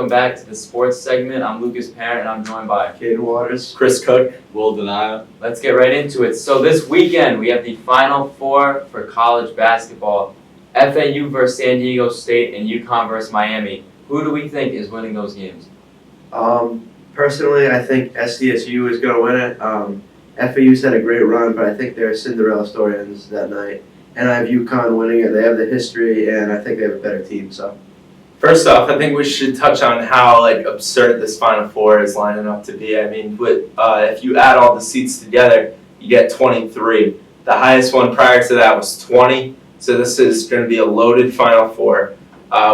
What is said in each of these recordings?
welcome back to the sports segment. I'm Lucas Parent and I'm joined by Caden Waters, Chris Cook, Will Denia. Let's get right into it. So this weekend we have the Final Four for college basketball. FAU versus San Diego State and UConn versus Miami. Who do we think is winning those games? Personally, I think SDSU is going to win it. FAU's had a great run, but I think they're Cinderella story ends that night. And I have UConn winning it. They have the history, and I think they have a better team. So, first off, I think we should touch on how absurd this Final Four is lining up to be. I mean, if you add all the seats together, you get 23. The highest one prior to that was 20. So this is going to be a loaded Final Four.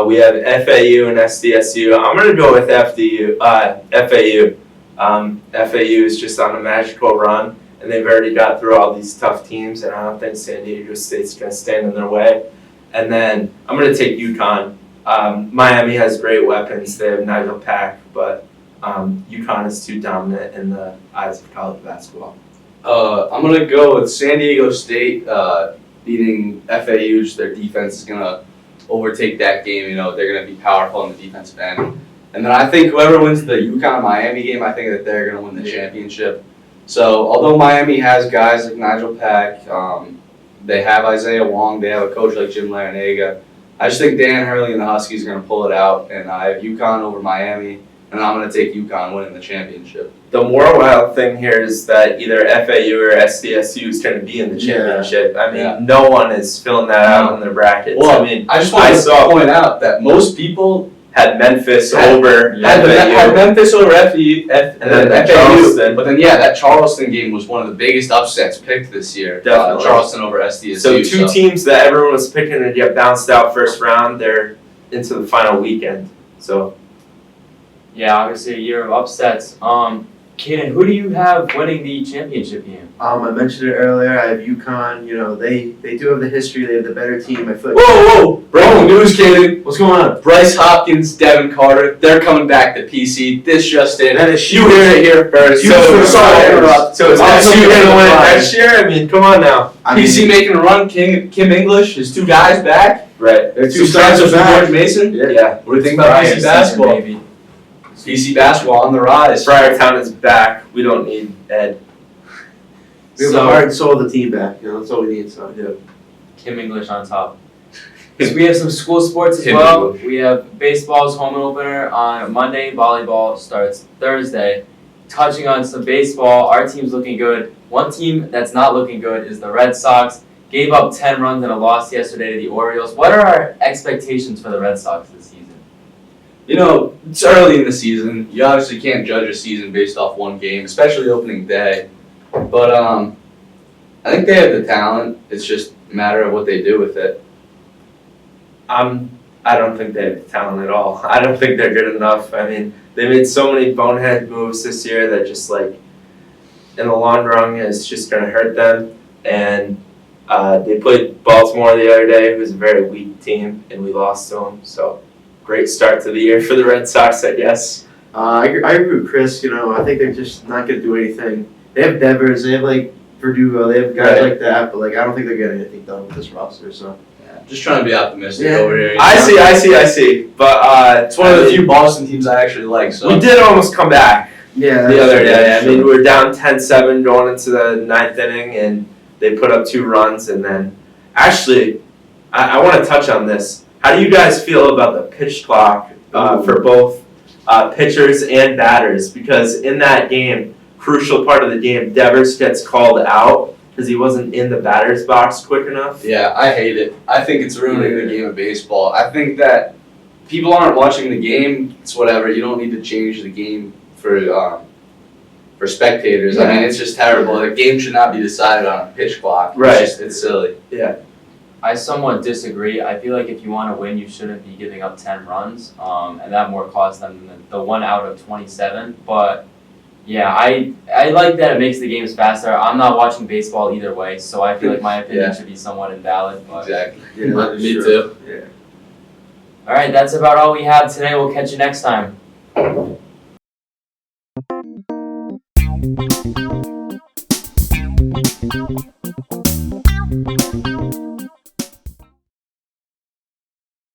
We have FAU and SDSU. I'm going to go with FAU. FAU is just on a magical run, and they've already got through all these tough teams, and I don't think San Diego State's going to stand in their way. And then I'm going to take UConn. Miami has great weapons. They have Nigel Pack, but UConn is too dominant in the eyes of college basketball. I'm going to go with San Diego State beating FAU. Their defense is going to overtake that game. You know, they're going to be powerful on the defensive end. And then I think whoever wins the UConn-Miami game, I think that they're going to win the championship. So although Miami has guys like Nigel Pack, they have Isaiah Wong, they have a coach like Jim Larinaga, I just think Dan Hurley and the Huskies are going to pull it out. And I have UConn over Miami, and I'm going to take UConn winning the championship. The more wild thing here is that either FAU or SDSU is going to be in the championship. I mean, no one is filling that out in their brackets. Well, I mean, I just want to point out that most people had Memphis over FAU. Had Memphis over FAU, and then FAU. Charleston. But then, that Charleston game was one of the biggest upsets picked this year. Definitely. Charleston over SDSU. So two teams that everyone was picking to get bounced out first round, they're into the final weekend. So, yeah, obviously a year of upsets. Kaden, who do you have winning the championship game? I mentioned it earlier. I have UConn. You know, they do have the history. They have the better team. I feel like Whoa! Breaking news, Kaden. What's going on? Bryce Hopkins, Devin Carter, they're coming back to PC. This just in. That is You heard it here first. So is SU going to win next year? I mean, come on now. PC making a run. Kim English, his two guys back. Right. Their Two stars from George Mason. Yeah. What do you think about PC basketball? Maybe. PC basketball on the rise. Friartown is back. We don't need Ed. We have the heart and soul of the team back. You know, that's all we need. So, yeah. Kim English on top. So we have some school sports as Kim well. English. We have baseball's home opener on Monday. Volleyball starts Thursday. Touching on some baseball, our team's looking good. One team that's not looking good is the Red Sox. Gave up 10 runs in a loss yesterday to the Orioles. What are our expectations for the Red Sox this season? You know, it's early in the season. You obviously can't judge a season based off one game, especially opening day. But I think they have the talent. It's just a matter of what they do with it. I don't think they have the talent at all. I don't think they're good enough. I mean, they made so many bonehead moves this year that just in the long run, it's just going to hurt them. And they played Baltimore the other day, who's a very weak team, and we lost to them. So, great start to the year for the Red Sox, I guess. I agree with Chris. You know, I think they're just not going to do anything. They have Devers. They have Verdugo. They have guys like that. But I don't think they're getting anything done with this roster. So. Just trying to be optimistic over here. I see. But it's one of the few Boston teams I actually like. So we did almost come back. Yeah, the other day. I mean, we were down 10-7 going into the ninth inning, and they put up 2 runs. And then, actually, I want to touch on this. How do you guys feel about the pitch clock for both pitchers and batters? Because in that game, crucial part of the game, Devers gets called out because he wasn't in the batter's box quick enough. Yeah, I hate it. I think it's ruining the game of baseball. I think that people aren't watching the game. It's whatever. You don't need to change the game for spectators. Yeah. I mean, it's just terrible. The game should not be decided on a pitch clock. Right. It's silly. Yeah. I somewhat disagree. I feel like if you want to win, you shouldn't be giving up 10 runs, and that more cost them than the 1 out of 27. But yeah, I like that it makes the games faster. I'm not watching baseball either way, so I feel like my opinion should be somewhat invalid. But Exactly. Yeah, Me too. Yeah. all right, that's about all we have today. We'll catch you next time.